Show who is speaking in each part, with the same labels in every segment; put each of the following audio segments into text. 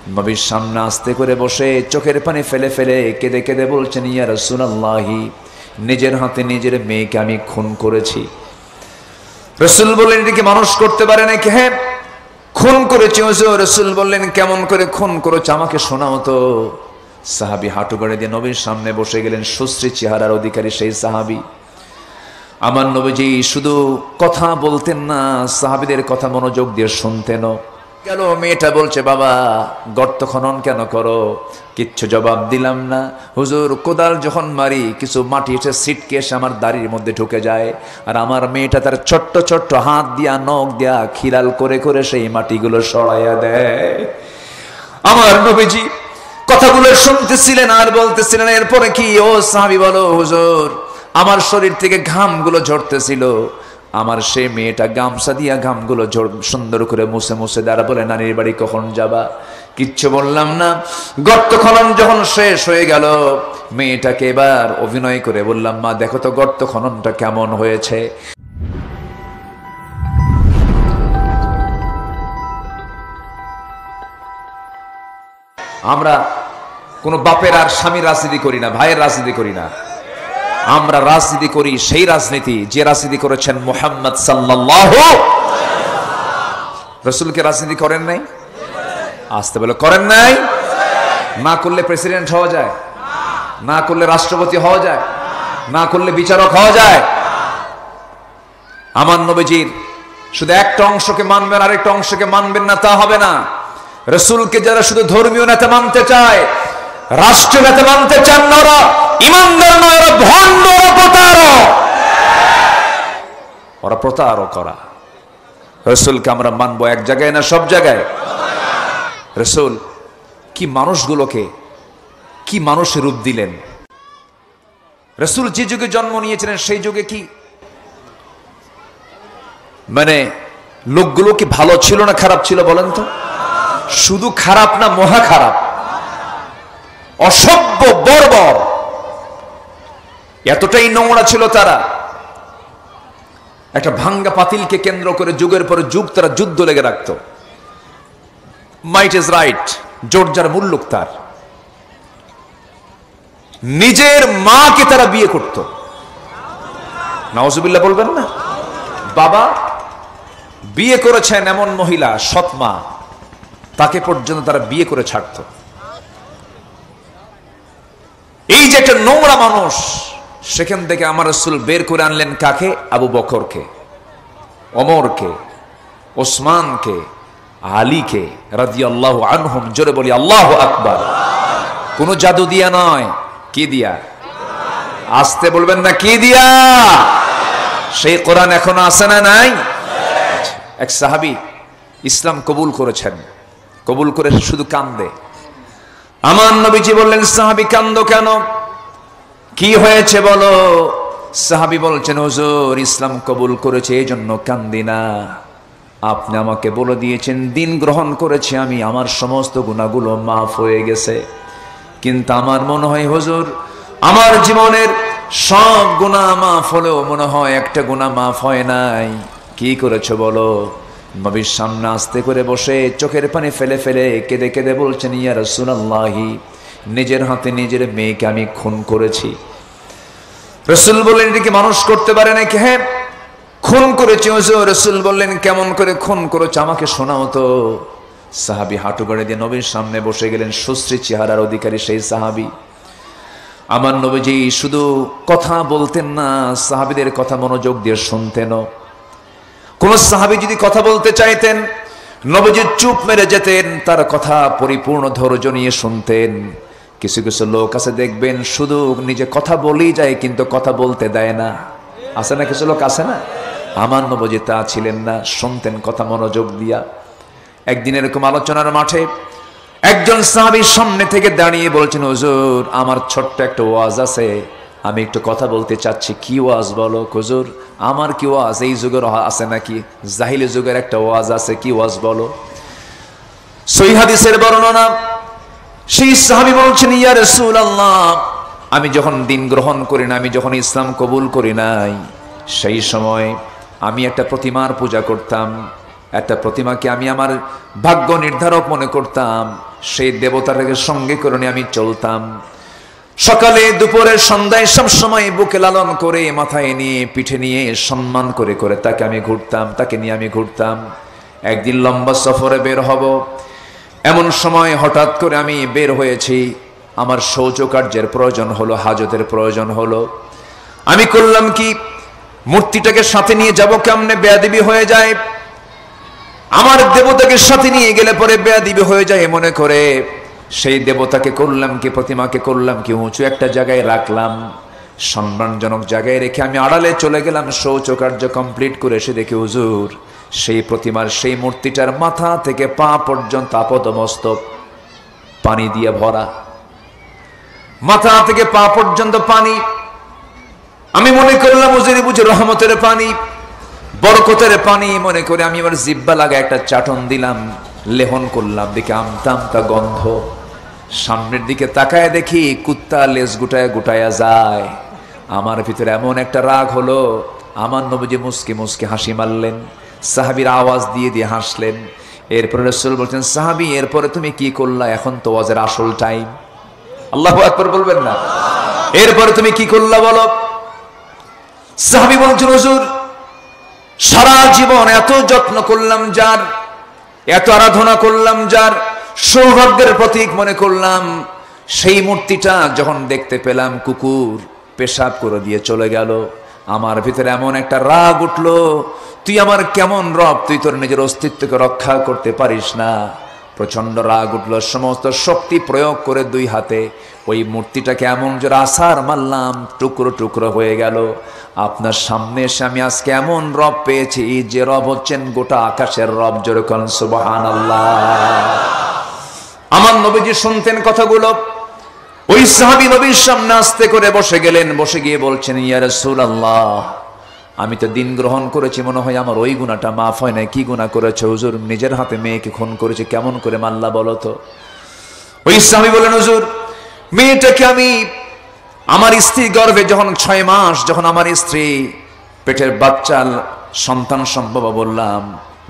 Speaker 1: নবীর সামনে আস্তে করে বসে চোখের পানি ফেলে ফেলে কেঁদে কেঁদে বলছেন, ইয়া রাসূলুল্লাহি, নিজের হাতে নিজের মেয়েকে আমি খুন করেছি। রাসূল বললেন, এটা কি মানুষ করতে পারে নাকি? হ্যাঁ, খুন করেছি হুজুর। রাসূল বললেন, কেমন করে খুন করেছ আমাকে শোনাও তো। সাহাবী হাঁটু গেড়ে দিয়ে নবীর সামনে বসে গেলেন। সুশ্রী চেহারার অধিকারী সেই সাহাবী। আমার নবীজি শুধু কথা বলতেন না, সাহাবীদের কথা মনোযোগ দিয়ে শুনতেন। গেল মেয়েটা বলছে, বাবা গর্ত খনন কেন করো? কিচ্ছু জবাব দিলাম না। হুজুর, কোদাল যখন মারি কিছু মাটি এসে ছিটকে এসে আমার দাড়ির মধ্যে ঢুকে যায়, আর আমার মেয়েটা তার ছোট্ট ছোট্ট হাত দিয়া নখ দিয়া খিলাল করে করে সেই মাটিগুলো সরাইয়া দেয়। আমার নবীজি কথাগুলো শুনতেছিলেন আর বলতেছিলেন, এরপরে কি? ও সাহাবী বলো, হুজুর আমার শরীর থেকে ঘামগুলো ঝরতেছিল। আমার সেই মেয়েটা গামছা দিয়া ঘামগুলো সুন্দর করে মুছে মুছে দ্বারা বলে, নানির বাড়ি কখন যাবা? কিচ্ছু বললাম না। গর্ত খনন যখন শেষ হয়ে গেল, মেয়েটাকে এবার অভিনয় করে বললাম, মা দেখো তো গর্ত খননটা কেমন হয়েছে। আমরা কোনো বাপের আর স্বামীর রাজনীতি করি না, ভাইয়ের রাজনীতি করি না। আমরা রাজনীতি করি সেই রাজনীতি যে রাজনীতি করেছেন মুহাম্মদ সাল্লাল্লাহু আলাইহি ওয়াসাল্লাম। রাসূলকে রাজনীতি করেন নাই? আসতে বলে করেন নাই? না করলে প্রেসিডেন্ট হওয়া যায়, না করলে রাষ্ট্রপতি হওয়া যায়, না করলে বিচারক হওয়া যায়। আমার নবীজির শুধু একটা অংশকে মানবেন আরেকটা অংশকে মানবেন না, তা হবে না। রাসূলকে যারা শুধু ধর্মীয় নেতা মানতে চায়, রাষ্ট্রীয় নেতা মানতে চান না, ওরা ইমানদার নয়, ওরা ভণ্ড, ওরা প্রতারক, ওরা প্রতারক করা। রাসূলকে আমরা মানবো এক জায়গায় না সব জায়গায়? রাসূল কি মানুষগুলোকে কি মানুষের রূপ দিলেন। রাসূল যে যুগে জন্ম নিয়েছিলেন সেই যুগে কি মানে লোকগুলো কি ভালো ছিল না খারাপ ছিল বলেন তো? শুধু খারাপ না, মহা খারাপ, অসভ্য, বর্বর, এতটাই নোংরা ছিল তারা। একটা ভাঙ্গা পাতিলকে কেন্দ্র করে যুগের পর যুগ তারা যুদ্ধ লেগে রাখত। মাইট ইজ রাইট, জোর যার মুল্লুক তার। নিজের মাকে তারা বিয়ে করত। নাউজুবিল্লাহ বলবেন না? বাবা বিয়ে করেছেন এমন মহিলা, সৎ মা, তাকে পর্যন্ত তারা বিয়ে করে ছাড়ত। এই যে একটা নোংরা মানুষ, সেখান থেকে আমার রাসূল বের করে আনলেন কাকে? আবু বকরকে, ওমরকে, ওসমানকে, আলীকে রাদিয়াল্লাহু আনহুম। জোরে বলি আল্লাহু আকবার। কোন জাদু দিয়া নয়। কি দিয়া? আসতে বলবেন না, কি দিয়া? সেই কোরআন এখনো আছে না নাই? এক সাহাবী ইসলাম কবুল করেছেন, কবুল করে শুধু কান্দে। আমার নবীজি বললেন, সাহাবী কান্দো কেন? কি হয়েছে বলো? সাহাবী বলছেন, হুজুর ইসলাম কবুল করেছে এই জন্য কান্দি না। আপনি আমাকে বলে দিয়েছেন দিন গ্রহণ করেছি আমি, আমার সমস্ত গুনাহগুলো মাফ হয়ে গেছে। কিন্তু আমার মনে হয় হুজুর, আমার জীবনের সব গুনাহ মাফ হলেও মনে হয় একটা গুনাহ মাফ হয় নাই। কি করেছো বলো? নবীর সামনে আস্তে করে বসে চোখের পানি ফেলে ফেলে কেঁদে কেঁদে বলছেন, ইয়া রাসূলুল্লাহি, নিজের হাতে নিজের মেয়েকে আমি খুন করেছি। রাসূল বললেন, এটা কি মানুষ করতে পারে নাকি? হ্যাঁ, খুন করেছি হুজুর। রাসূল বললেন, কেমন করে খুন করেছ আমাকে শোনাও তো। সাহাবী হাঁটু গেড়ে দিয়ে নবীর সামনে বসে গেলেন। সুশ্রী চেহারার অধিকারী সেই সাহাবী। আমার নবীজি শুধু কথা বলতেন না, সাহাবীদের কথা মনোযোগ দিয়ে শুনতেন। কোন সাহাবী যদি কথা বলতে চাইতেন, নবীজি চুপ মেরে যেতেন, তার কথা পরিপূর্ণ ধৈর্য নিয়ে শুনতেন। কিছু কিছু লোক আছে দেখবেন শুধু নিজে কথা বলেই যায় কিন্তু কথা বলতে দেয় না। আছে না কিছু লোক? আছে না? আমার নবীজি তা ছিলেন না, শুনতেন কথা মনোযোগ দিয়া। একদিন এরকম আলোচনার মাঠে একজন সাহাবী সামনে থেকে দাঁড়িয়ে বলছেন, হুজুর আমার ছোট্ট একটা ওয়াজ আছে, আমি একটু কথা বলতে চাচ্ছি। কি ওয়াজ বলো? হুজুর আমার কি ওয়াজ? এই যুগের আছে নাকি? জাহিলি যুগের একটা ওয়াজ আছে, কি ওয়াজ বলো? সহিহ হাদিসের বর্ণনা। সেই সাহাবী বলছেন, ইয়া রাসূলুল্লাহ, আমি যখন দিন গ্রহণ করি না, আমি যখন ইসলাম কবুল করি নাই, সেই সময় আমি একটা প্রতিমার পূজা করতাম। একটা প্রতিমাকে আমি আমার ভাগ্য নির্ধারক মনে করতাম, সেই দেবতাটাকে সঙ্গে করে নিয়ে আমি চলতাম। সকালে দুপুরে সন্ধ্যায় সব সময় বুকে লালন করে, মাথায় নিয়ে, পিঠে নিয়ে, সম্মান করে করে তাকে আমি ঘুরতাম, তাকে নিয়ে আমি ঘুরতাম। একদিন লম্বা সফরে বের হব, এমন সময় হঠাৎ করে আমি বের হয়েছি, আমার শৌচকার্যের প্রয়োজন হলো, হাজতের প্রয়োজন হলো। আমি করলাম কি, মূর্তিটাকে সাথে নিয়ে যাব কেমনে, বেয়াদবি হয়ে যায়। আমার দেবতাকে সাথে নিয়ে গেলে পরে বেয়াদবি হয়ে যায় মনে করে সেই দেবতাকে করলাম কি, প্রতিমাকে করলাম কি, উঁচু একটা জায়গায় রাখলাম, সম্মানজনক জায়গায় রেখে আমি আড়ালে চলে গেলাম। শৌচকার্য কমপ্লিট করে এসে দেখি হুজুর সেই প্রতিমার, সেই মূর্তিটার মাথা থেকে পা পর্যন্ত আপাদমস্তক পানি দিয়ে ভরা, মাথা থেকে পা পর্যন্ত পানি। আমি মনে করলাম হুজুরি বুঝে রহমতের পানি, বরকতের পানি মনে করে আমি আমার জিব্বা লাগা একটা চাটন দিলাম, লেহন করলাম, দেখে আমতা আমতা গন্ধ। সামনের দিকে তাকায় দেখি কুত্তা লেজ গুটায় গুটায়া যায়। আমার ভিতরে এমন একটা রাগ হলো, আমার নবীজি মুস্কি মুস্কি হাসি মারলেন, সাহাবীর আওয়াজ দিয়ে দিয়ে হাসলেন। এরপরে রাসূল বলছেন, সাহাবী এরপরে তুমি কি করলা, এখন তো ওয়াজের আসল টাইম। আল্লাহু আকবার বলবেন না? এরপরে তুমি কি করলা বলো। সাহাবী বলছেন, হুজুর সারা জীবন এত যত্ন করলাম যার, এত আরাধনা করলাম যার, সৌভাগ্যের প্রতীক মনে করলাম, সেই মূর্তিটা যখন দেখতে পেলাম কুকুর পেশাব করে দিয়ে চলে গেল, আমার ভিতরে এমন একটা রাগ উঠলো, তুই আমার কেমন রব, তুই তোর নিজের অস্তিত্বকে রক্ষা করতে পারিস না। প্রচন্ড রাগ উঠলো, সমস্ত শক্তি প্রয়োগ করে দুই হাতে ওই মূর্তিটাকে এমন জোরে আছাড় মারলাম, টুকরো টুকরো হয়ে গেল। আপনার সামনে এসে আমি আজকে এমন রব পেয়েছি যে রব হচ্ছেন গোটা আকাশের রব। জোরে বলেন সুবহানাল্লাহ। আমার নবীজি শুনতেন কথাগুলো। ওই সাহাবী নবীর সামনে আস্তে করে বসে গেলেন, বসে গিয়ে বলছেন, ইয়া রাসূলুল্লাহ আমি তো দিন গ্রহণ করেছি, মনে হয় আমার ওই গুনাহটা মাফ হয় না। কি গুনাহ করেছে হুজুর? নিজের হাতে মেয়েকে খুন করেছে, কেমন করে মাল্লা বলো তো? ওই সাহাবী বলেন, হুজুর মেয়েটাকে আমি আমার স্ত্রী গর্ভে যখন 6 মাস, যখন আমার স্ত্রী পেটের বাচ্চা সন্তান সম্ভব, বললাম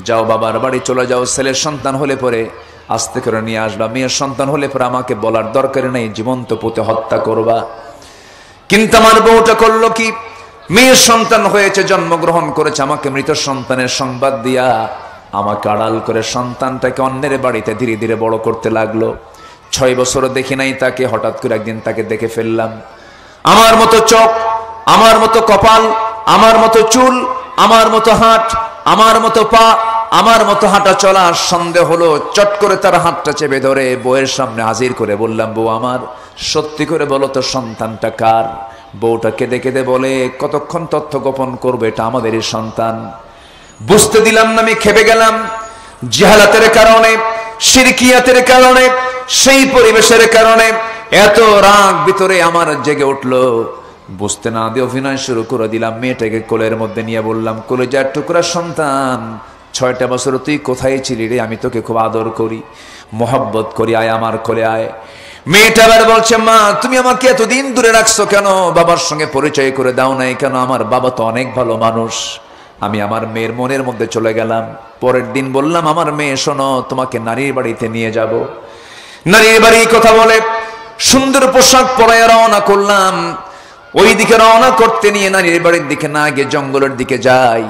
Speaker 1: যাও বাবার বাড়ি চলে যাও, ছেলের সন্তান হলে পরে আস্তে করে নিয়ে আসবা, মেয়ের সন্তান হলে পরে আমাকে বলার দরকার নেই, জীবন্ত পুঁতে হত্যা করবা। কিন্তু আমার বউটা করলো কি, মেয়ের সন্তান হয়েছে, জন্মগ্রহণ করেছে, আমাকে মৃত সন্তানের সংবাদ দিয়া আমাকে আড়াল করে সন্তানটাকে অন্যের বাড়িতে ধীরে ধীরে বড় করতে লাগলো। 6 বছর দেখি নাই তাকে, হঠাৎ করে একদিন তাকে দেখে ফেললাম। আমার মতো চোখ, আমার মতো কপাল, আমার মতো চুল, আমার মতো হাত, আমার মতো পা, আমার মতো হাঁটা চলা। সন্দেহ হলো, চট করে তার হাতটা চেপে ধরে বউয়ের সামনে হাজির করে বললাম, বউ আমার সত্যি করে বলো তো সন্তানটা কার? বউটা কেঁদে কেঁদে বলে, কতক্ষণ তথ্য গোপন করবে, এটা আমাদেরই সন্তান। বুঝতে দিলাম না, আমি খেপে গেলাম। জাহালাতের কারণে, শিরকিয়াতের কারণে, সেই পরিবেশের কারণে এত রাগ ভিতরে আমার জেগে উঠলো। বুঝতে না দিয়ে অভিনয় শুরু করে দিলাম। মেয়েটাকে কোলের মধ্যে নিয়ে বললাম, কলেজার টুকরা সন্তান, 6টা বছর তুই কোথায় ছিলি রে? আমি তোকে খুব আদর করি, মোহাব্বত করি, আয় আমার কোলে আয়। মেয়েটা আবার বলছে, মা তুমি আমাকে এতদিন দূরে রাখছো কেন? বাবার সঙ্গে পরিচয় করে দাও নাই কেন? আমার বাবা তো অনেক ভালো মানুষ। আমি আমার মেয়ের মনের মধ্যে চলে গেলাম। পরের দিন বললাম, আমার মেয়ে শোনো, তোমাকে নারীর বাড়িতে নিয়ে যাব। নারীর বাড়ি কথা বলে সুন্দর পোশাক পরায় রওনা করলাম। ওই দিকে রওনা করতে নিয়ে নারীর বাড়ির দিকে না গিয়ে জঙ্গলের দিকে যাই।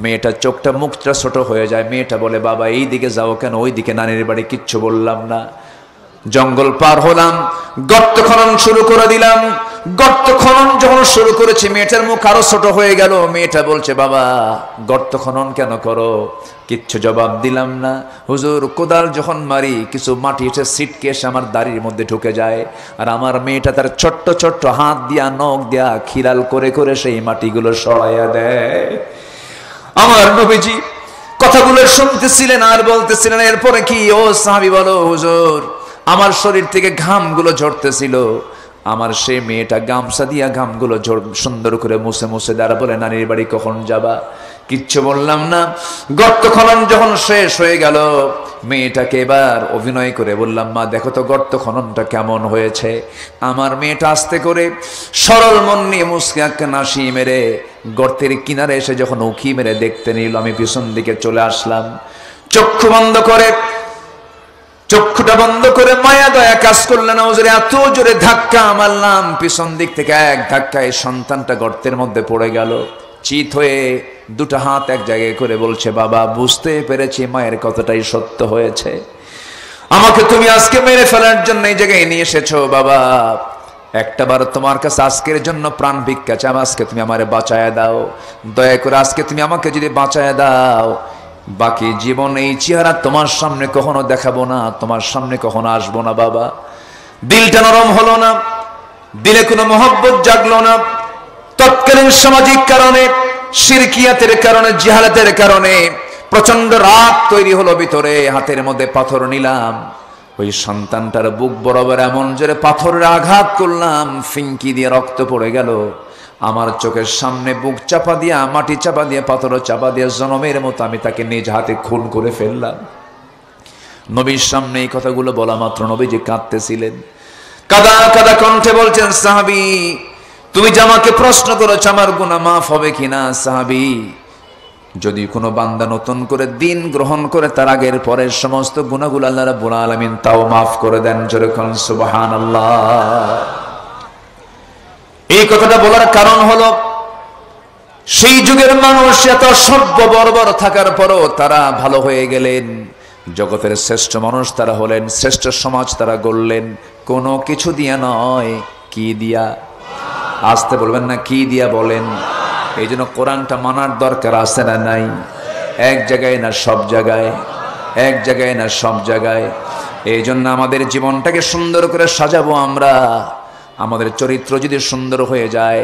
Speaker 1: মেয়েটা চোখটা মুখটা ছোট হয়ে যায়। মেয়েটা বলে, বাবা এই দিকে যাও কেন? ওই দিকে নারীর বাড়ি। কিচ্ছু বললাম না। জঙ্গল পার হলাম, গর্ত খনন শুরু করে দিলাম। গর্ত খনন যখন শুরু করেছি, মেয়েটার মুখ আরো ছোট হয়ে গেল। মেয়েটা বলছে, বাবা গর্ত খনন কেন করো? কিচ্ছু জবাব দিলাম না। হুজুর কোদাল যখন মারি, কিছু মাটি এসে ছিটকে এসে আমার দাড়ির মধ্যে ঢুকে যায়, আর আমার মেয়েটা তার ছোট্ট ছোট্ট হাত দিয়া, নখ দিয়া খিলাল করে করে সেই মাটিগুলো সরাইয়া দেয়। আমার নবীজি কথাগুলো শুনতেছিলেন আর বলতেছিলেন, এরপরে কি? ও সাহাবী বলো, হুজুর আমার শরীর থেকে ঘামগুলো ঝরতেছিল। আমার সেই মেয়েটা গামছা দিয়া ঘামগুলো সুন্দর করে মুছে মুছে দাঁড়া বলে, নারীর বাড়ি কখন যাবা? কিচ্ছু বললাম না। গর্ত খনন যখন শেষ হয়ে গেল, মেয়েটাকে এবার অভিনয় করে বললাম, মা দেখো তো গর্ত খননটা কেমন হয়েছে। আমার মেয়েটা আস্তে করে সরল মন নিয়ে মুসকে একটা নাসি মেরে গর্তের কিনারে এসে যখন উকি মেরে দেখতে নিল, আমি পিছন দিকে চলে আসলাম। চক্ষু বন্ধ করে, চক্ষুটা বন্ধ করে মায়া দয়া কাজ করলেন, ওজোরে এত জোরে ধাক্কা মারলাম, পিছন দিক থেকে এক ধাক্কায় সন্তানটা গর্তের মধ্যে পড়ে গেল। চিত হয়ে দুটো হাত এক জায়গায় করে বলছে, বাবা বুঝতে পেরেছি মায়ের কথাটাই সত্য হয়েছে, আমাকে তুমি আজকে মেরে ফেলার জন্য এই জায়গায় নিয়ে এসেছো। বাবা একটাবার তোমার কাছে আজকের জন্য প্রাণ ভিক্ষা চাই, আজকে তুমি আমারে বাঁচায় দাও, দয়া করে আজকে তুমি আমাকে যদি বাঁচায় দাও, বাকি জীবন এই চেহারা তোমার সামনে কখনো দেখাবো না, তোমার সামনে কখনো আসবো না। বাবা দিলটা নরম হলো না, দিলে কোনো মহব্বত জাগলো না। তৎকালীন সামাজিক কারণে, শিরকিয়াতের কারণে, জিহালাতের কারণে প্রচন্ড রাগ তৈরি হলো ভিতরে। হাতের মধ্যে পাথর নিলাম, ওই সন্তানটার বুক বরাবর এমন জোরে পাথরের আঘাত করলাম, ফিঙ্কি দিয়ে রক্ত পড়ে গেল। আমার চোখের সামনে বুক চাপা দিয়া, মাটি চাপা দিয়ে, পাথর চাপা দিয়ে জনমের মতো আমি তাকে নিজ হাতে খুন করে ফেললাম। নবীর সামনে এই কথাগুলো বলা মাত্র নবীজি কাঁদতেছিলেন, কাদা কাদা কণ্ঠে বলছেন, সাহাবী তুমি যে আমাকে প্রশ্ন করেছো আমার গুনাহ মাফ হবে কিনা, সাহাবী যদি কোনো বান্দা নতুন করে দিন গ্রহণ করে তার আগের পরের সমস্ত গুনাহগুলো আল্লাহ রাব্বুল আলামিন তাও মাফ করে দেন। জোরে বলুন সুবহানাল্লাহ। এই কথাটা বলার কারণ হলো, সেই যুগের মানুষ এত সভ্য বর্বর থাকার পরও তারা ভালো হয়ে গেলেন, জগতের শ্রেষ্ঠ মানুষ তারা হলেন, শ্রেষ্ঠ সমাজ তারা গড়লেন। কোনো কিছু দিয়া নয়, কি দিয়া? আসতে বলবেন না, কি দিয়া বলেন। এই জন্য কোরআনটা মানার দরকার আছে না নাই? এক জায়গায় না সব জায়গায়, এক জায়গায় না সব জায়গায়। এই জন্য আমাদের জীবনটাকে সুন্দর করে সাজাবো আমরা। আমাদের চরিত্র যদি সুন্দর হয়ে যায়,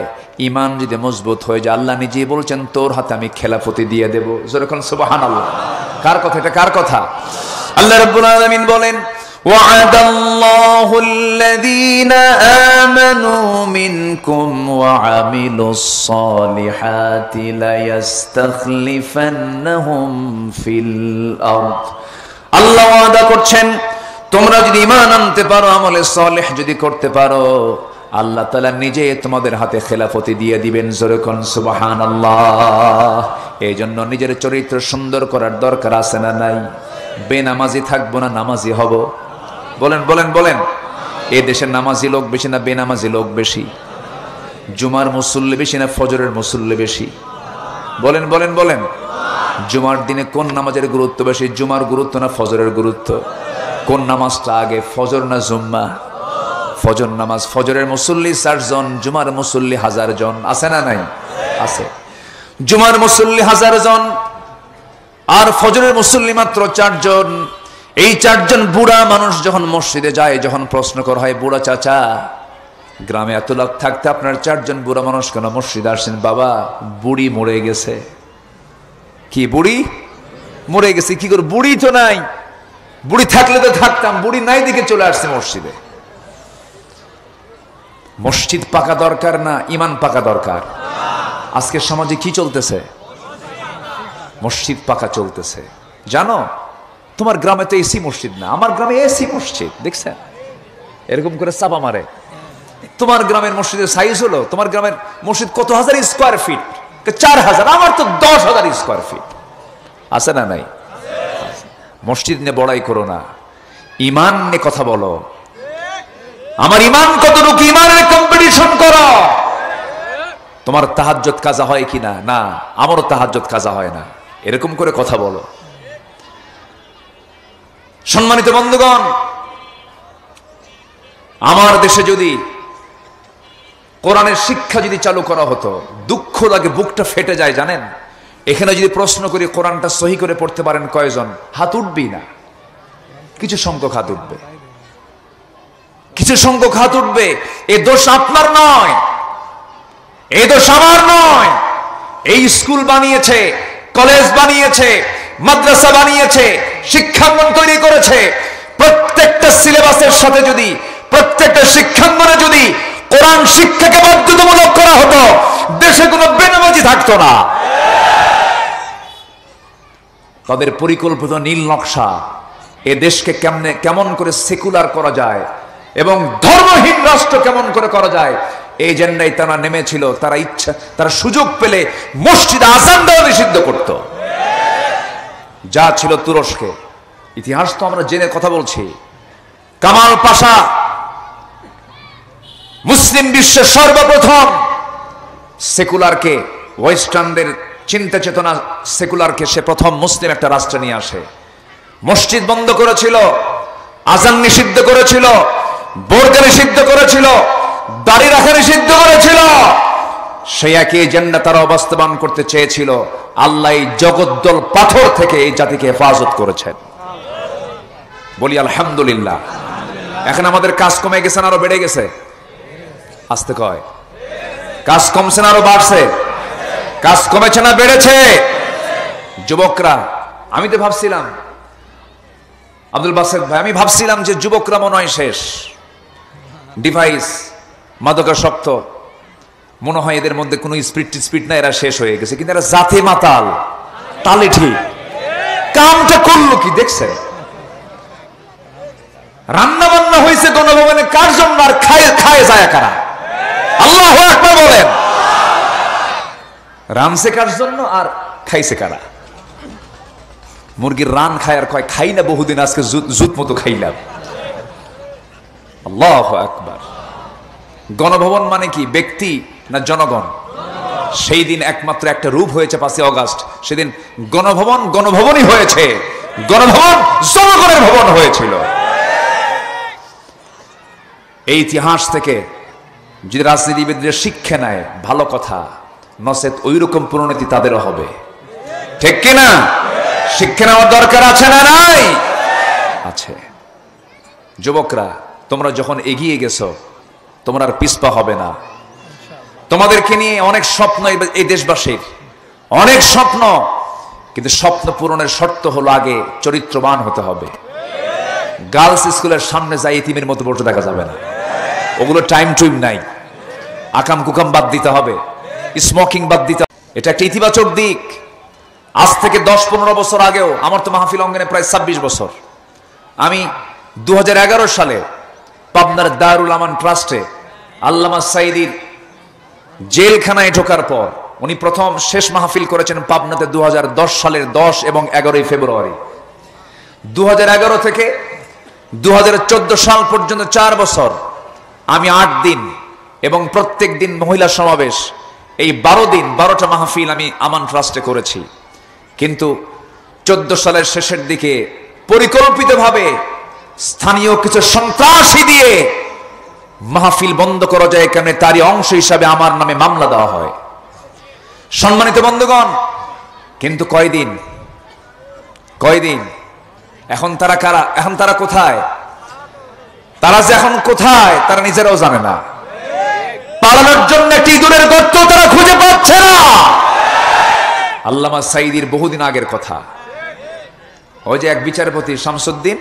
Speaker 1: ইমান যদি মজবুত হয়ে যায়, আল্লাহ নিজেই বলছেন তোর হাতে আমি খেলাফতি দিয়ে দেব। যেরকম সুবহানাল্লাহ। কার কথা এটা? কার কথা? আল্লাহ রাব্বুল আলামিন বলেন, وعد الله الذين آمنوا منكم وعملوا الصالحات ليستخلفنهم في الأرض। আল্লাহ ওয়াদা করছেন তোমরা যদি ঈমান আনতে পারো, আমলে সালেহ যদি করতে পারো, আল্লাহ তাআলা নিজে তোমাদের হাতে খেলাফতি দিয়ে দিবেন। জোরে কোন সুবহানাল্লাহ। এই জন্য নিজের চরিত্র সুন্দর করার দরকার আছে না নাই? বেনামাজি থাকবো না নামাজি হব? বলেন বলেন বলেন। এই দেশের নামাজি লোক বেশি না বেনামাজি লোক বেশি? জুমার মুসল্লি বেশি না ফজরের মুসল্লি বেশি? বলেন বলেন বলেন। জুমার দিনে কোন নামাজের গুরুত্ব বেশি? জুমার গুরুত্ব না ফজরের গুরুত্ব? কোন নামাজটা আগে, ফজর না জুম্মা? ফজর নামাজ। ফজরের মুসল্লি 4 জন, জুমার মুসল্লি 1000 জন। আছে না নাই? আছে। জুমার মুসল্লি 1000 জন আর ফজরের মুসল্লি মাত্র 4 জন। এই 4 জন বুড়া মানুষ যখন মসজিদে যায়, যখন প্রশ্ন করা হয়, বুড়া চাচা গ্রামে এত লোক থাকতে আপনার 4 জন বুড়া মানুষ কেন মসজিদে আসেন? বাবা বুড়ি মরে গেছে। কি বুড়ি মরে গেছে? কি করে? বুড়ি তো নাই। বুড়ি থাকলে তো থাকতাম, বুড়ি নাই দিকে চলে আসছে মসজিদে। মসজিদ পাকা দরকার না ইমান পাকা দরকার? আজকের সমাজে কি চলতেছে? মসজিদ পাকা চলতেছে। জানো তোমার গ্রামে তো এসি মসজিদ না, আমার গ্রামে এসি মসজিদ। দেখছেন এরকম করে চাপা মারে। তোমার গ্রামের মসজিদের সাইজ হলো, তোমার গ্রামের মসজিদ কত হাজার স্কোয়ার ফিট? 4000। আমার তো 10,000 স্কোয়ার ফিট। আছে না নাই? মসজিদ নিয়ে বড়াই করো না, ইমান নিয়ে কথা বলো। আমার ইমান কতটুকু, ইমানের কম্পিটিশন করো। তোমার তাহাজ্জুদ কাজা হয় কিনা? না, আমারও তাহাজ্জুদ কাজা হয় না। এরকম করে কথা বলো। সম্মানিত বন্ধুগণ, আমার দেশে যদি কোরআনের শিক্ষা যদি চালু করা হতো, দুঃখ লাগে, বুকটা ফেটে যায়। জানেন এখানে যদি প্রশ্ন করি কোরআনটা সহি করে পড়তে পারেন কয়জন? হাত উঠবেই না। কিছু সংখ্যক হাত উঠবে, কিছু সংখ্যক হাত উঠবে। এ দোষ আপনার নয়, এই দোষ আমার নয়। এই স্কুল বানিয়েছে, কলেজ বানিয়েছে, মাদ্রাসা বানিয়েছে, শিক্ষাঙ্গন তৈরি করেছে। প্রত্যেকটা সিলেবাসের সাথে যদি, প্রত্যেকটা শিক্ষাঙ্গনে যদি কোরআন শিক্ষাকে বাধ্যতামূলক করা হতো, দেশে কোনো বেনামাজি থাকতো না। তাদের পরিকল্পিত নীল নকশা, এ দেশকে কেমন করে সেকুলার করা যায় এবং ধর্মহীন রাষ্ট্র কেমন করে করা যায়, এই জন্যই তারা নেমেছিল। তারা সুযোগ পেলে মসজিদে আযান দেওয়া নিষিদ্ধ করত, যা ছিল তুরস্কে। ইতিহাস তো আমরা জেনে কথা বলছি। কামাল পাশা মুসলিম বিশ্বের সর্বপ্রথম সেকুলারকে, ওয়েস্টার্নদের চিন্তা চেতনা সেকুলারকে সে প্রথম মুসলিম একটা রাষ্ট্রে নিয়ে আসে। মসজিদ বন্ধ করেছিল, আযান নিষিদ্ধ করেছিল, বোরকা নিষিদ্ধ করেছিল, দাড়ি রাখা নিষিদ্ধ করেছিল। সেই একই এজেন্ডা তারা বাস্তবায়ন করতে চেয়েছিল। আল্লাহ এই জগদ্দল পাথর থেকে এই জাতিকে হেফাজত করেছেন। বলি আলহামদুলিল্লাহ। এখন আমাদের কাজ কমে গেছে না আরো বেড়ে গেছে? আসতে কয়, কাজ কমছে না আরো বাড়ছে? কাজ কমেছে না বেড়েছে? যুবকরা, আমি তো ভাবছিলাম আব্দুল বাসেত ভাই, আমি ভাবছিলাম যে যুবকরা মনে হয় শেষ, ডিভাইস মাদকাসক্ত, মনে হয় এদের মধ্যে কোনো স্পিড না, এরা শেষ হয়ে গেছে। কিন্তু এরা জাতে মাতাল, তালে ঠিক। কামটা করলো কি দেখছে? রান্না বান্না হয়েছে গণভবনে কার জন্য, আর খায় যায় কারা? আল্লাহু আকবার বলেন। রানছে কার জন্য আর খাইছে কারা? মুরগির রান খায় আর কয় খাই না বহুদিন, আজকে জুত মতো খাইলাম। আল্লাহু আকবার। গণভবন মানে কি, ব্যক্তি না জনগণ? সেই দিন একমাত্র একটা রূপ হয়েছে 5 অগস্ট। সেদিন গণভবনই হয়েছে, গণভবন জনগণের ভবন হয়েছিল। এই ইতিহাস থেকে যদি রাজনীতিবিদরা শিক্ষা নেয় ভালো কথা, নচেত ওই রকম পরিণতি তাদেরও হবে। ঠিক কিনা? শিক্ষা নেওয়ার দরকার আছে না নাই? আছে। যুবকরা, তোমরা যখন এগিয়ে গেছো, তোমরা আর পিছপা হবে না। তোমাদেরকে নিয়ে অনেক স্বপ্ন এই দেশবাসীর, অনেক স্বপ্ন, কিন্তু স্বপ্ন পূরণের শর্ত হলো আগে চরিত্রবান হতে হবে। গার্লস স্কুলের সামনে যাই এতিমের মতো বসে দেখা যাবে না। ওগুলো টাইম নাই। আকাম কুকাম বাদ দিতে হবে, স্মোকিং বাদ দিতে হবে। এটা একটা ইতিবাচক দিক। আজ থেকে 10-15 বছর আগেও, আমার তো মাহফিল অঙ্গনে প্রায় 26 বছর, আমি 2011 সালে পাবনার দারুল আমান ট্রাস্টে আল্লামা সাইদির জেলখানায় ঢোকার পর উনি প্রথম শেষ মাহফিল করেছেন পাবনাতে 2010 সালের 10 এবং 11 ফেব্রুয়ারি। 2011 থেকে 2014 সাল পর্যন্ত 4 বছর আমি 8 দিন এবং প্রত্যেক দিন মহিলা সমাবেশ, এই 12 দিন 12টা মাহফিল আমি আমান ট্রাস্টে করেছি। কিন্তু 14 সালের শেষের দিকে পরিকল্পিতভাবে স্থানীয় কিছু সন্ত্রাসী দিয়ে মাহফিল বন্ধ করা যায়, কেন তারই অংশ হিসাবে আমার নামে মামলা দেওয়া হয়। সম্মানিত বন্ধুগণ, কিন্তু কয়দিন এখন তারা কারা? এখন তারা কোথায়? তারা যে এখন কোথায় তারা নিজেরাও জানে না। পালানোর জন্য একটি ইঁদুরের গর্ত তারা খুঁজে পাচ্ছে না। আল্লামা সাইদির বহুদিন আগের কথা, ওই যে এক বিচারপতি শামসুদ্দিন,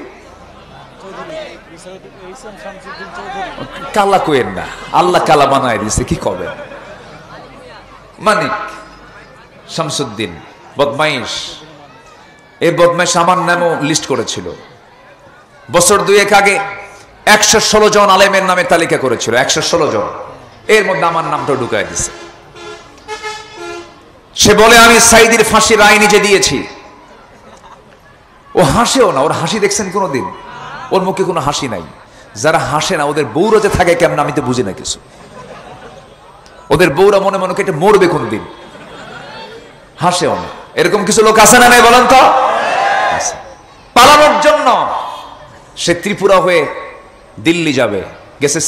Speaker 1: কালা কোয়েন না, আল্লাহ কালা বানায় দিয়েছে, কি কবে, মানিক শামসুদ্দিন বদমাইশ। এই বদমাইশ আমার নামও লিস্ট করেছিল। বছর 2 আগে 116 জন আলেমের নামে তালিকা করেছিল, 116 জন। এর মধ্যে আমার নামটা ঢুকায় দিছে। সে বলে আমি সাইদির ফাঁসির রায় নিজে দিয়েছি। ও হাসেও না। ওর হাসি দেখছেন কোনোদিন? ওর মুখে কোনো হাসি নাই। যারা হাসে না ওদের বউরা যে থাকে কেমন আমি তো বুঝি না কিছু। ওদের বউরা মনে মনে কেটে মরবে কোন দিন, হাসেও না। এরকম কিছু লোক আছে না নাই বলেন তো? পালানোর জন্য সে ত্রিপুরা হয়ে দিল্লি যাবে, গেছে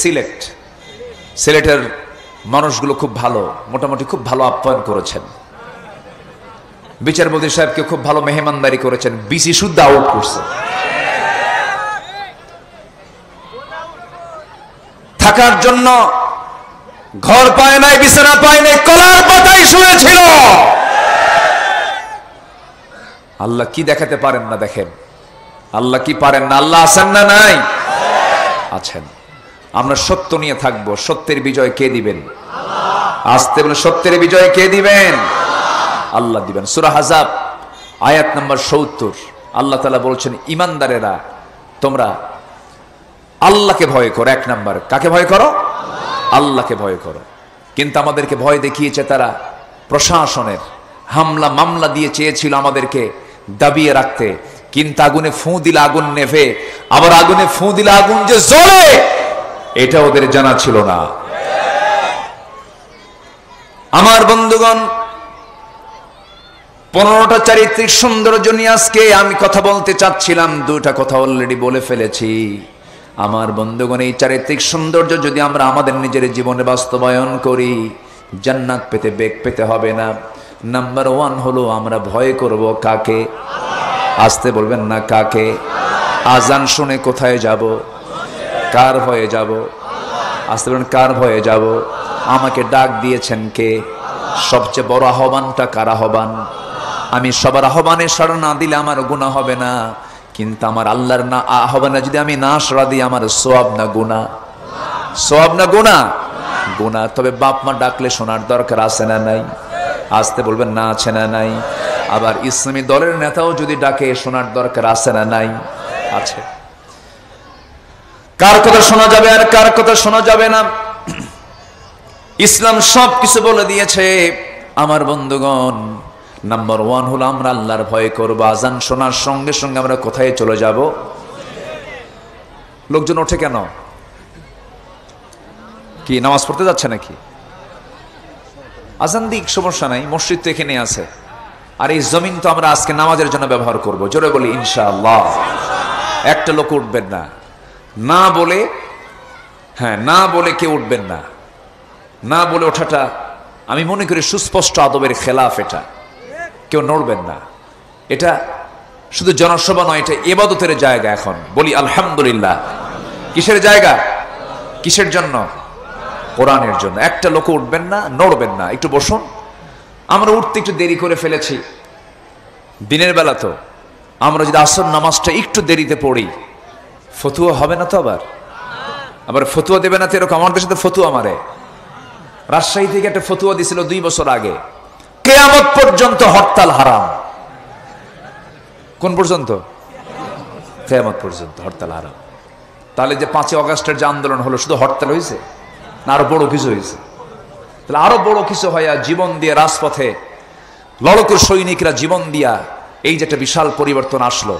Speaker 1: সিলেটের মানুষগুলো খুব ভালো, মোটামুটি খুব ভালো আপ্যায়ন করেছেন। বিচারপতি সাহেবকে খুব ভালো মেহমানদারি করেছেন, বিসি শুদ্ধ আউট করছে। থাকার জন্য ঘর পায় নাই, বিছানা পায় নাই, কলার পাতায় শুয়েছিল। আল্লাহ কি দেখাতে পারেন না? দেখেন আল্লাহ কি পারেন না? আল্লাহ আছেন না নাই? আছেন। আমরা সত্য নিয়ে থাকবো। সত্যের বিজয় কে দিবেন? আসতে বলে, সত্যের বিজয় কে দিবেন? আল্লাহ দিবেন। সূরা আহজাব আয়াত নাম্বার 70। আল্লাহ তাআলা বলছেন ঈমানদারেরা তোমরা আল্লাহকে ভয় করো। এক নাম্বার, কাকে ভয় করো? আল্লাহকে ভয় করো। কিন্তু আমাদেরকে ভয় দেখিয়েছে তারা প্রশাসনের হামলা মামলা দিয়ে চেয়েছিল আমাদেরকে দাবিয়ে রাখতে, কিন্তু আগুনে ফুঁ দিলে আগুন নেভে, আবার আগুনে ফুঁ দিলে আগুন যে জ্বলে এটা ওদের জানা ছিল না। আমার বন্ধুগণ, 15টা চারিত্রিক সৌন্দর্য নিয়ে আজকে আমি কথা বলতে চাচ্ছিলাম, 2টা কথা অলরেডি বলে ফেলেছি। আমার বন্ধুগণ, এই চারিত্রিক সৌন্দর্য যদি আমরা আমাদের নিজের জীবনে বাস্তবায়ন করি, জান্নাত পেতে বেগ পেতে হবে না। নাম্বার 1 হলো আমরা ভয় করব কাকে? আসতে বলবেন না, কাকে? আজান শুনে কোথায় যাব? কার ভয়ে যাব? আসতে বলবেন, কার ভয়ে যাব? আমাকে ডাক দিয়েছেন কে? সবচেয়ে বড় আহ্বানটা কার আহ্বান? আমি সবার আহ্বানে সাড়া না দিলে আমার গুনাহ হবে না, কিন্তু আমার আল্লাহর না আহ্বানে যদি আমি না সাড়া দিই আমার সওয়াব না গুনাহ? সওয়াব না গুনাহ? গুনাহ। তবে বাপ মা ডাকলে শোনার দরকার আছে না নাই? আসতে বলবেন না, আছে না নাই? আবার ইসলামী দলের নেতাও যদি ডাকে শোনার দরকার আছে না নাই? আছে। কার কথা শোনা যাবে আর কার কথা শোনা যাবে না ইসলাম সব কিছু বলে দিয়েছে। আমার বন্ধুগণ, নাম্বার 1 হলো আমরা আল্লাহর ভয় করব। আজান শোনার সঙ্গে সঙ্গে আমরা কোথায় চলে যাব? লোকজন ওঠে কেন? কি নামাজ পড়তে যাচ্ছে নাকি? আজান দিক, সমস্যা নাই, মসজিদ তো এখানে আছে। আর এই জমিন তো আমরা আজকে নামাজের জন্য ব্যবহার করব। জোরে বলি ইনশাআল্লাহ। একটা লোক উঠবেন না, না বলে, হ্যাঁ না বলে কেউ উঠবেন না। না বলে ওঠাটা আমি মনে করি সুস্পষ্ট আদবের খেলাফ। এটা কেউ নড়বেন না। এটা শুধু জনসভা নয়, এটা ইবাদতের জায়গা। এখন বলি আলহামদুলিল্লাহ। কিসের জায়গা? কিসের জন্য? কোরআনের জন্য। একটা লোক উঠবেন না, নড়বেন না, একটু বসুন। আমরা উঠতে একটু দেরি করে ফেলেছি দিনের বেলা, তো আমরা যদি আসর নামাজটা একটু দেরিতে পড়ি ফতুয়া হবে না তো? আবার ফতুয়া দেবে না তো এরকম? আমার দেশে তো ফতুয়া মারে। রাজশাহী থেকে একটা ফতুয়া দিছিল 2 বছর আগে, কিয়ামত পর্যন্ত হরতাল হারাম। কোন পর্যন্ত? কিয়ামত পর্যন্ত হরতাল হারাম। তাহলে যে 5 আগস্টের যে আন্দোলন হলো, শুধু হরতাল হয়েছে না আরো বড় কিছু হয়েছে? তাহলে আরো বড় কিছু হইয়া জীবন দিয়ে রাজপথে লড়কুর সৈনিকরা জীবন দিয়া এই যে একটা বিশাল পরিবর্তন আসলো।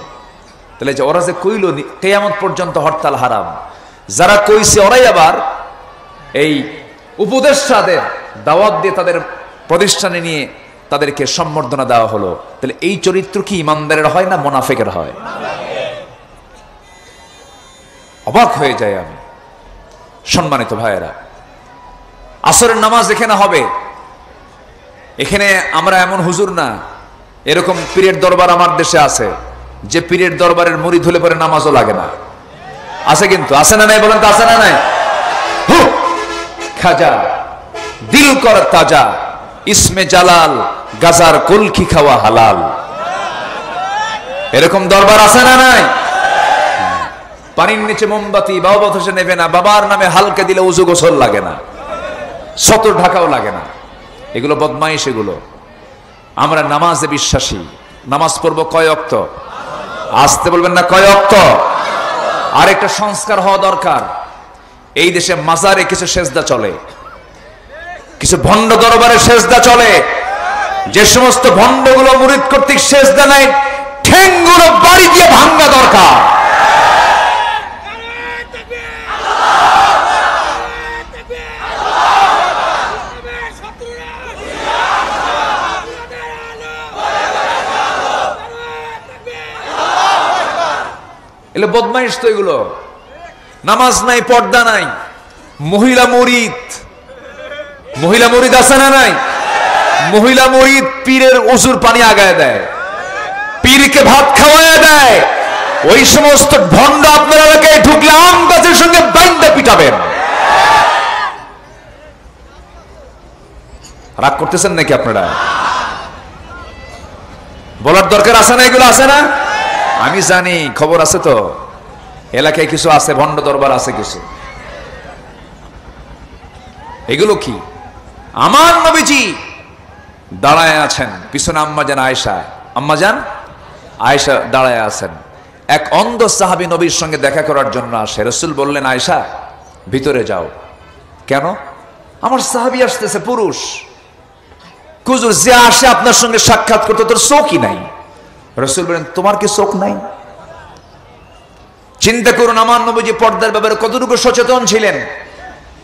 Speaker 1: তাহলে যে ওরা যে কইল কিয়ামত পর্যন্ত হরতাল হারাম, যারা কইছে ওরাই আবার এই উপদেষ্টাদের দাওয়াত দিয়ে তাদের প্রতিষ্ঠানে নিয়ে তাদেরকে সম্বর্ধনা দেওয়া হলো। তাহলে এই চরিত্র কি ইমানদারের হয় না মুনাফিকের হয়? অবাক হয়ে যায় আমি। সম্মানিত ভাইয়েরা, আসরের নামাজ এখানে হবে। এখানে আমরা এমন হুজুর না, এরকম পীরের দরবার আমার দেশে আছে যে পীরের দরবারের মুরিদ হলে পরে নামাজও লাগে না। আছে কিন্তু, আছে না নাই বলেন তো? আছে না নাই? খাজা দিল কর তাজা, ইসমে জালাল গাজার কলকি খাওয়া হালাল। এরকম দরবার আছে না নাই? পানির নিচে মোমবাতি বাবা বসে নেবে না, বাবার নামে হালকা দিলে উজু গোসল লাগে না, সতর ঢাকাও লাগে না। এগুলো বদমাইশ। এগুলো আমরা নামাজে বিশ্বাসী। নামাজ পড়বো কয় ওয়াক্ত? আসতে বলবেন না, কয় ওয়াক্ত? আর একটা সংস্কার হওয়া দরকার। এই দেশে মাজারে কিছু সেজদা চলে, কিছু ভণ্ড দরবারে সেজদা চলে। যে সমস্ত ভণ্ডগুলো মুরিদ কর্তৃক সেজদা নাই, ঠ্যাংগুলো বাড়ি দিয়ে ভাঙ্গা দরকার। এগুলো বদমাইশ তো। এগুলো নামাজ নাই, পর্দা নাই, মহিলা মুরিদ। মহিলা মুরিদ আছে না নাই? মহিলা মুরিদ পীরের ওজুর পানি আগায় দেয়, পীরকে ভাত খাওয়ায় দেয়। ওই সমস্ত ভণ্ড আপনার এলাকায় ঢুকলে আম গাছের সঙ্গে বাইন্দা পিটাবেন। রাগ করতেছেন নাকি আপনারা? বলার দরকার আছে না? এগুলো আছে না? আমি জানি, খবর আছে তো, এলাকায় কিছু আছে, ভণ্ড দরবার আছে কিছু। এগুলো কি? আমার নবীজি দাঁড়ায় আছেন, পিছনে আম্মাজান আয়েশা, আম্মাজান আয়েশা দাঁড়ায় আছেন। এক অন্ধ সাহাবী নবীর সঙ্গে দেখা করার জন্য আসে। রাসূল বললেন, আয়েশা ভিতরে যাও। কেন? আমার সাহাবী আসতেছে, পুরুষ। হুজুর, যে আসে আপনার সঙ্গে সাক্ষাৎ করতে তোর চোখই নাই। রাসূল বলেন, তোমার কি চোখ নাই? চিন্তা করুন আমার নবীজি পর্দার ব্যাপারে কতটুকু সচেতন ছিলেন,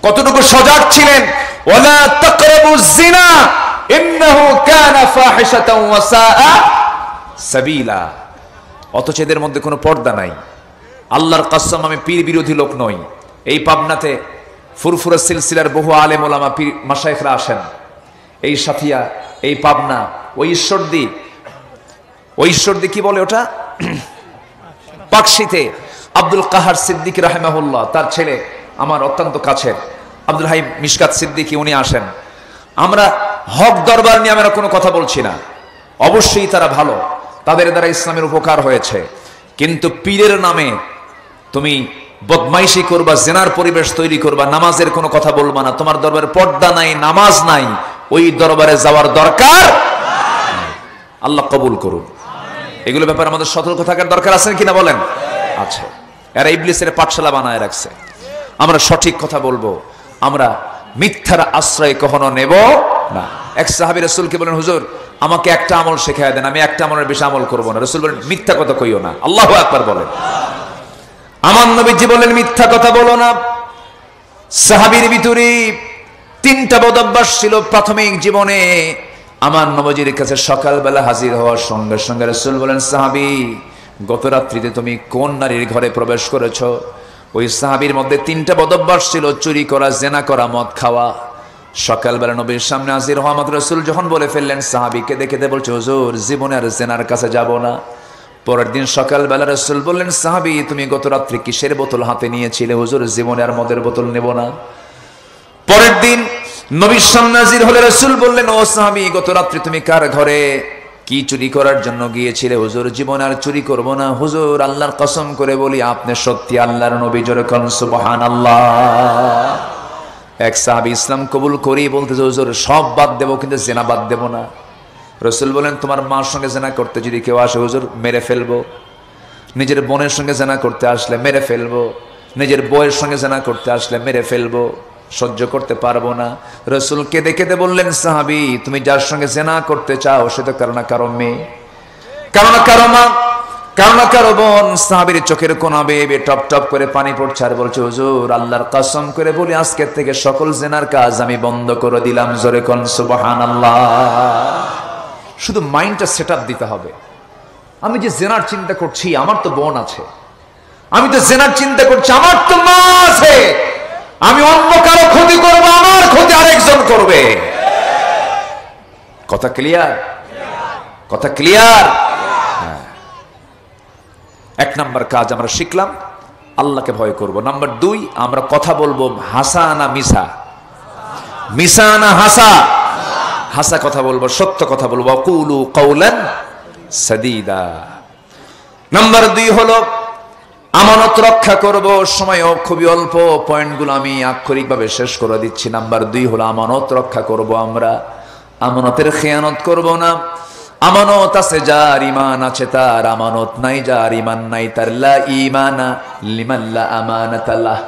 Speaker 1: কতটুকু সজাগ ছিলেন। ওয়ালা তাকরাবুজ জিনা ইন্নাহু কানা ফাহিশাতাও ওয়া সাআ সাবিলা। অথচ এদের মধ্যে কোনো পর্দা নাই। আল্লাহর কসম, আমি পীর বিরোধী লোক নই। এই পাবনাতে ফুরফুরা সিলসিলার বহু আলেম ওলামা পীর মাশায়েখরা আসেন। এই সাথিয়া, এই পাবনা, ওই ঈশ্বরদী কি বলে ওটা, পাকশিতে আব্দুল কাহার সিদ্দিকী রাহিমাহুল্লাহ, তার ছেলে আমার অত্যন্ত কাছের আব্দুল হাই মিশকাত সিদ্দিকী, উনি আসেন। আমরা হক দরবার নিয়ে আমরা কোনো কথা বলছি না, অবশ্যই তারা ভালো, তাদের দ্বারা ইসলামের উপকার হয়েছে। কিন্তু পীরের নামে তুমি বদমাইশি করবা, জেনার পরিবেশ তৈরি করবা, নামাজের কোনো কথা বলবা না, তোমার দরবারে পর্দা নাই, নামাজ নাই, ওই দরবারে যাওয়ার দরকার। আল্লাহ কবুল করুন। এগুলো ব্যাপারে আমাদের সতর্ক থাকার দরকার আছে কিনা বলেন? আছে। এরা ইবলিসের পাঠশালা বানায় রাখছে। আমরা সঠিক কথা বলবো, আমরা মিথ্যার আশ্রয় কখনো নেব না। এক সাহাবী রাসূলকে বলেন, হুজুর আমাকে একটা আমল শেখায় দেন, আমি একটা আমলের বেশি আমল করবো না। রাসূল বলেন, মিথ্যা কথা কইও না। আল্লাহু আকবার বলেন। আমার নবীজি বলেন, মিথ্যা কথা বলো না। সাহাবীর ভিতরে তিনটা বদঅভ্যাস ছিল প্রাথমিক জীবনে। আমার নবীজির কাছে সকালবেলা হাজির হওয়ার সঙ্গে সঙ্গে রাসূল বলেন, সাহাবী গত রাত্রিতে তুমি কোন নারীর ঘরে প্রবেশ করেছ? ওই সাহাবীর মধ্যে তিনটা বদঅভ্যাস ছিল, চুরি করা, জেনা করা, মদ খাওয়া। সকালবেলা নবীর সামনে হাজির হওয়া মাত্র রাসূল যখন বলে ফেললেন, সাহাবীকে দেখে বলছে, হুজুর জীবনে আর জেনার কাছে যাব না। পরের দিন সকালবেলা রাসূল বললেন, সাহাবী তুমি গত রাত্রে কিসের বোতল হাতে নিয়েছিলে? হুজুর জীবনে আর মদের বোতল নেব না। পরের দিন নবীর সামনে হাজির হলে রাসূল বললেন, ও সাহাবী গত রাত্রে তুমি কার ঘরে কি চুরি করার জন্য গিয়েছিলে? হুজুর জীবনে আর চুরি করব না। হুজুর আল্লাহর কসম করে বলি আপনি সত্যি আল্লাহর নবী। জোরে কোন সুবহানাল্লাহ। এক সাহাবী ইসলাম কবুল করি বলতেছে, হুজুর সব বাদ দেব কিন্তু জেনা বাদ দেব না। রাসূল বলেন, তোমার মার সঙ্গে জেনা করতে যদি কেউ আসে হুজুর মেরে ফেলবো। নিজের বোনের সঙ্গে জেনা করতে আসলে মেরে ফেলবো। নিজের বউয়ের সঙ্গে জেনা করতে আসলে মেরে ফেলবো, সহ্য করতে পারবো না। রাসূল কেঁদে কেঁদে বললেন, সাহাবী তুমি যার সঙ্গে জেনা করতে চাও সে তো কারো না কারো মেয়ে, কারো না কারো মা, কারো না কারো বোন। সাহাবীর চোখের কোনা বেয়ে টপ টপ করে পানি পড়ছে আর বলছে, হুজুর আল্লাহর কসম করে বলি আজকে থেকে সকল জেনার কাজ আমি বন্ধ করে দিলাম। জোরে কোন সুবহানাল্লাহ। শুধু মাইন্ডটা সেটআপ দিতে হবে। আমি যে জেনার চিন্তা করছি, আমার তো বোন আছে। আমি তো জেনার চিন্তা করছি, আমার তো মা আছে। আমি অন্য কারো ক্ষতি করব, আমার ক্ষতি আরেকজন করবে। কথা ক্লিয়ার? কথা ক্লিয়ার? এক নাম্বার কাজ আমরা শিখলাম, আল্লাহকে ভয় করব। নাম্বার 2, আমরা কথা বলবো হাসা না মিশা, মিশা না হাসা। হাসা কথা বলবো, সত্য কথা বলবো। কুলু কওলান সাদীদা। নাম্বার 2 হলো আমানত রক্ষা করব। সময়ও খুবই অল্প, পয়েন্টগুলো আমি আক্ষরিকভাবে শেষ করে দিচ্ছি। নাম্বার 2 হলো আমানত রক্ষা করব। আমরা আমানতের খেয়ানত করব না। আমানত আছে যার ঈমান আছে তার, আমানত নাই যার ঈমান নাই তার। লা ঈমানা লিমান লা আমানাতা লাহ।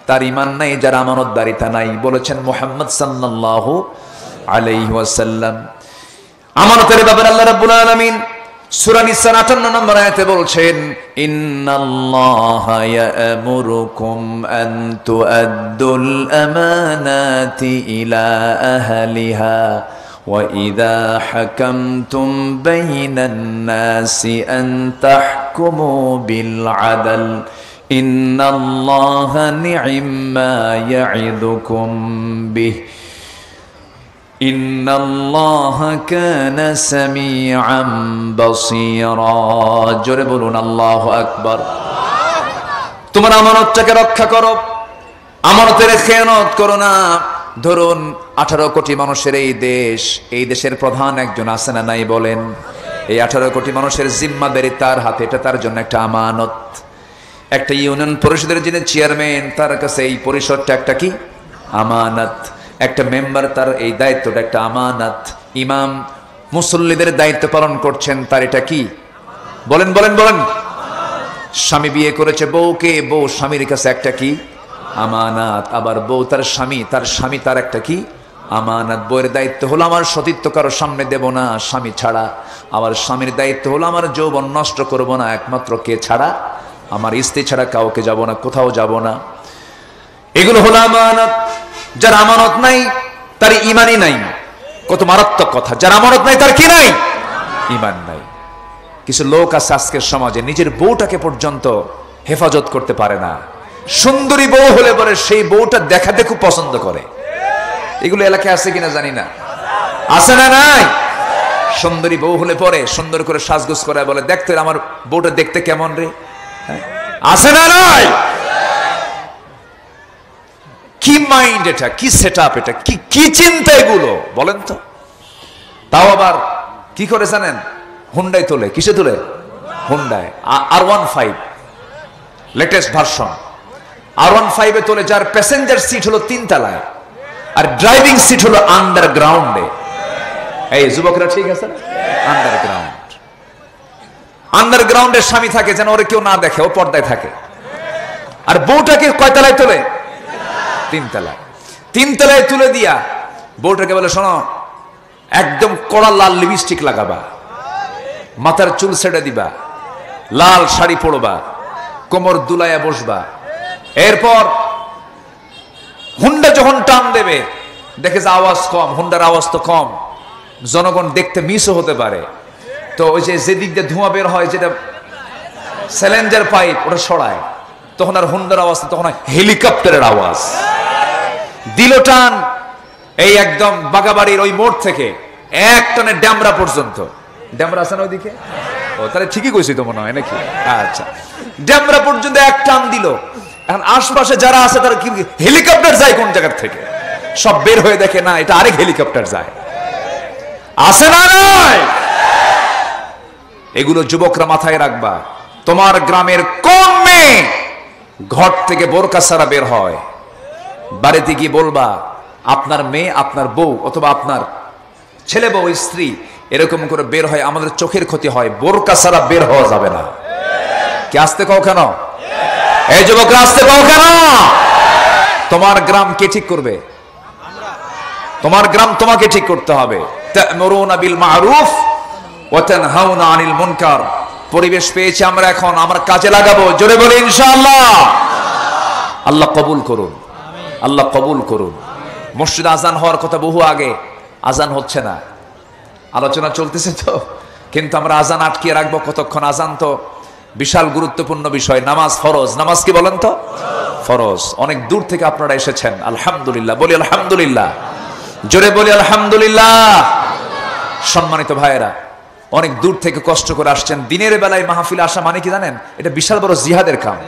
Speaker 1: তার ঈমান নাই যার আমানতদারিতা নাই, বলেছেন মুহাম্মদ সাল্লাল্লাহু আলাইহি ওয়াসাল্লাম। আমানতের ব্যাপারে আল্লাহ রাব্বুল আলামিন সূরা নিসা 58 নম্বর আয়াতে বলছেন, ইন্নাল্লাহা ইয়া'মুরুকুম আন তুআদ্দুল আমানাতি ইলা আহলিহা ওয়া ইযা হাকামতুম বাইনান নাসি আন তাহকুমু বিল আদল ইন্নাল্লাহা নি'মা ইয়া'iদুকুম বিহি ইন্নাল্লাহা কানা সামিআম বাসীরা। জোরে বলুন আল্লাহু আকবার। তোমার আমানতটাকে রক্ষা করো, আমানতের খেয়ানত করো না। ধরুন 18 কোটি মানুষের এই দেশ, এই দেশের প্রধান একজন আছে না নাই বলেন? এই 18 কোটি মানুষের জিম্মাদারি তার হাতে, এটা তার জন্য একটা আমানত। একটা ইউনিয়ন পরিষদের যিনি চেয়ারম্যান, তার কাছে এই পরিষদটা একটা কি আমানত। একটা মেম্বার, তার এই দায়িত্বটা একটা আমানত। ইমাম মুসল্লিদের দায়িত্ব পালন করছেন, তার এটা কি বলেন বলেন বলেন। স্বামী বিয়ে করেছে বউকে, বউ স্বামীর কাছে একটা কি আমানাত, আবার বউ তার স্বামী তার একটা কি আমানাত। বউয়ের দায়িত্ব হলো আমার সতীত্ব কারো সামনে দেব না স্বামী ছাড়া, আবার স্বামীর দায়িত্ব হলো আমার যৌবন নষ্ট করব না একমাত্র কে ছাড়া, আমার স্ত্রী ছাড়া কাউকে যাব না, কোথাও যাব না। এগুলো হলো আমানত। যার আমানত নাই তার ঈমানই নাই। কত মারাত্মক কথা! যার আমানত নাই তার কি নাই? ঈমান নাই। কিছু লোক আছে আজকের সমাজে নিজের বউটাকে পর্যন্ত হেফাজত করতে পারে না। সুন্দরী বউ হলে পরে সেই বউটা দেখাতে খুব পছন্দ করে। এগুলো এলাকায় আছে কিনা জানি না, আছে না নাই? সুন্দরী বউ হলে পরে সুন্দর করে সাজগোজ করে বলে, দেখতে আমার বউটা দেখতে কেমন রে, আছে না নাই? কি মাইন্ড এটা, কি সেট আপ এটা, কি চিন্তা এগুলো বলেন তো? তাও আবার কি করে জানেন? হুন্ডাই তোলে। কিসে তোলে? Hyundai. R15 latest version R15 তোলে, যার প্যাসেঞ্জার সিট হলো 3 তলায় আর ড্রাইভিং সিট হলো আন্ডারগ্রাউন্ডে। এই যুবকরা ঠিক আছে? আন্ডারগ্রাউন্ডের স্বামী থাকে যেন ওরে কেউ না দেখে, ও পর্দায় থাকে। আর বউটাকে কয় তলায় তোলে? 3 তলায়। 3 তলায় তুলে দিয়া বউটাকে বলে, শোনো, একদম কড়া লাল লিপস্টিক লাগাবা, মাথার চুল ছেড়ে দিবা, লাল শাড়ি পরবা, কোমর দুলাইয়া বসবা। এরপর হুন্ডা যখন টান দেবে, দেখে যে আওয়াজ কম, হুন্ডার আওয়াজ তো কম, জনগণ দেখতে মিসও হতে পারে, তো ওই যেদিক দিয়ে ধোঁয়া বের হয়, যেটা স্যালেঞ্জার পাইপ, ওটা সরায়, তখন আর হুন্ডার আওয়াজ, তখন হেলিকপ্টারের আওয়াজ। দিল টান এই একদম বাগাবাড়ির ওই মোড় থেকে এক টনের ড্যামরা পর্যন্ত। ড্যামরা আছে না ওইদিকে? ও তাহলে ঠিকই কইছি তো মনে হয় নাকি? আচ্ছা, ড্যামরা পর্যন্ত এক টান দিল। এখন আশপাশে যারা আছে তারা কি, হেলিকপ্টার যায় কোন জায়গার থেকে, সব বের হয়ে দেখে না এটা আরেক হেলিকপ্টার যায়। আছে না নাই? এগুলো যুবকরা মাথায় রাখবা। তোমার গ্রামের কোন মেয়ে ঘর থেকে বোরকা ছাড়া বের হয়, বাড়িতে গিয়ে বলবা আপনার মেয়ে, আপনার বউ অথবা আপনার ছেলে বউ স্ত্রী এরকম করে বের হয়, আমাদের চোখের ক্ষতি হয়, বোরকা ছাড়া বের হওয়া যাবে না। কি আসতে কও কেন? এই যুবকরা আসতে কও কেন? তোমার গ্রাম কে ঠিক করবে? তোমার গ্রাম তোমাকে ঠিক করতে হবে। তা'মুরুনা বিল মা'রুফ ওয়া তানহাউনা আনিল মুনকার। পরিবেশ পেয়েছি আমরা, এখন আমরা কাজে লাগাবো। জোরে বলি ইনশাআল্লাহ। আল্লাহ কবুল করুন, আল্লাহ কবুল করুন। মসজিদে আজান হওয়ার কথা বহু আগে, আজান হচ্ছে না, আলোচনা চলতেছে তো, কিন্তু আমরা আজান আটকিয়ে রাখবো কতক্ষণ? আজান তো বিশাল গুরুত্বপূর্ণ বিষয়। নামাজ ফরজ। নামাজ কি বলেন তো? ফরজ। অনেক দূর থেকে আপনারা এসেছেন, আলহামদুলিল্লাহ। বলি আলহামদুলিল্লাহ, জোরে বলি আলহামদুলিল্লাহ। সম্মানিত ভাইয়েরা, অনেক দূর থেকে কষ্ট করে আসছেন। দিনের বেলায় মাহফিলে আসা মানে কি জানেন? এটা বিশাল বড় জিহাদের কাম।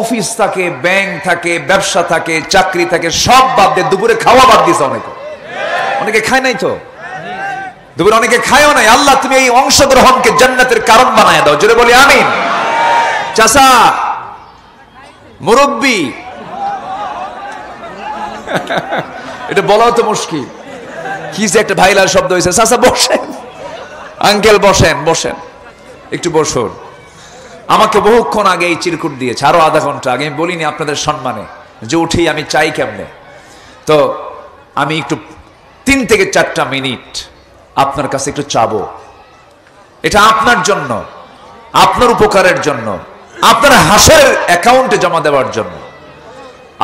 Speaker 1: অফিস থাকে, ব্যাংক থাকে, ব্যবসা থাকে, চাকরি থাকে, সব বাদ দিয়ে দুপুরে খাওয়া বাদ দিয়েছে অনেকে খায় নাই তো, দুপুরে অনেকে খায়ও নাই। আল্লাহ তুমি এই অংশগ্রহণকে জান্নাতের কারণ বানায় দাও। জোরে বলি আমিন। চাচা, মুরব্বি, এটা বলাও তো মুশকিল। কি যে একটা ভাইলার শব্দ হয়েছে। চাচা বসেন, আঙ্কেল বসেন, বসেন, একটু বসুন। আমাকে বহুক্ষণ আগে এই চিরকুট দিয়েছে, আরো আধা ঘন্টা আগে। আমি বলিনি আপনাদের সম্মানে যে উঠি আমি চাই কেমনে, তো আমি একটু 3 থেকে 4টা মিনিট আপনার কাছে একটু চাবো। এটা আপনার জন্য, আপনার উপকারের জন্য, আপনার হাসের অ্যাকাউন্টে জমা দেওয়ার জন্য।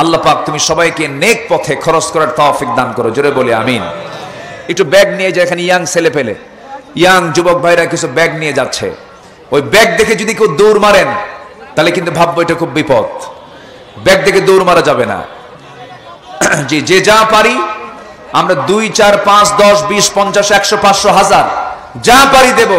Speaker 1: আল্লাহ পাক তুমি সবাইকে নেক পথে খরচ করার তৌফিক দান করো। জোরে বলি আমিন। একটু ব্যাগ নিয়ে যায়, এখানে ইয়াং ছেলে পেলে, ইয়াং যুবক ভাইরা কিছু ব্যাগ নিয়ে যাচ্ছে। ওই ব্যাগ দেখে যদি কেউ দৌড় মারেন তাহলে কিন্তু ভাববো এটা খুব বিপদ। ব্যাগ দেখে দৌড় মারা যাবে না। যে যা পারি আমরা 2, 4, 5, 10, 20, 50, 100, 500, 1000 যা পারি দেব।